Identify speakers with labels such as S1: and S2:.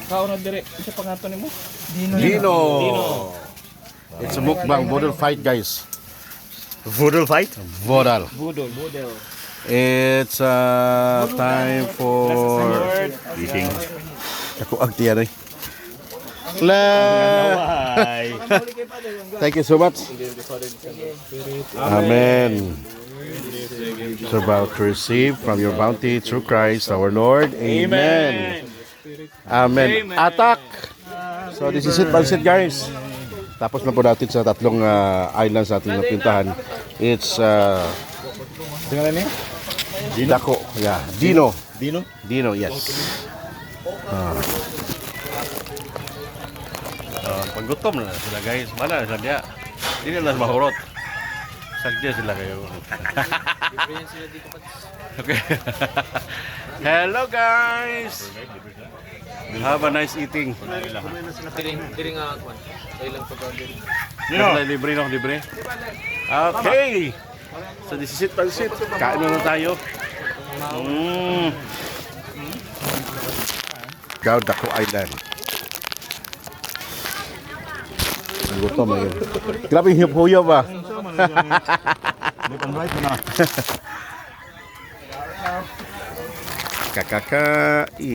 S1: Kaon na dire. Isa pangato nimo?
S2: Dino. It's a mukbang Vodal fight, guys.
S3: Voodoo fight?
S2: Vodal.
S1: Budol.
S2: It's time for
S3: Eating.
S2: ako ang tiyan eh.
S3: Why?
S2: Thank you so much. Amen. It's about to receive from your bounty through Christ our Lord. Amen. Amen. Attack! So this is it, pansit, guys. Tapos na po natin sa tatlong islands natin napintahan. It's
S1: Tingnan niyo.
S2: Dako. Yeah. Dino.
S3: Dino?
S2: Dino, yes.
S3: Pag gutom na sila guys, wala na sila diya. Hindi na mahurot. Sagdiya sila kayo. Okay. Hello guys! Have a nice eating.
S1: Diri nga kwan. Ay lang pag
S3: Libre no, libre. Okay. So this is it, pansit. Kain na tayo.
S2: Ikaw, Dako Island. Ang gutom na yun. Grabe yung hiyap-huyap ba? Kakakain.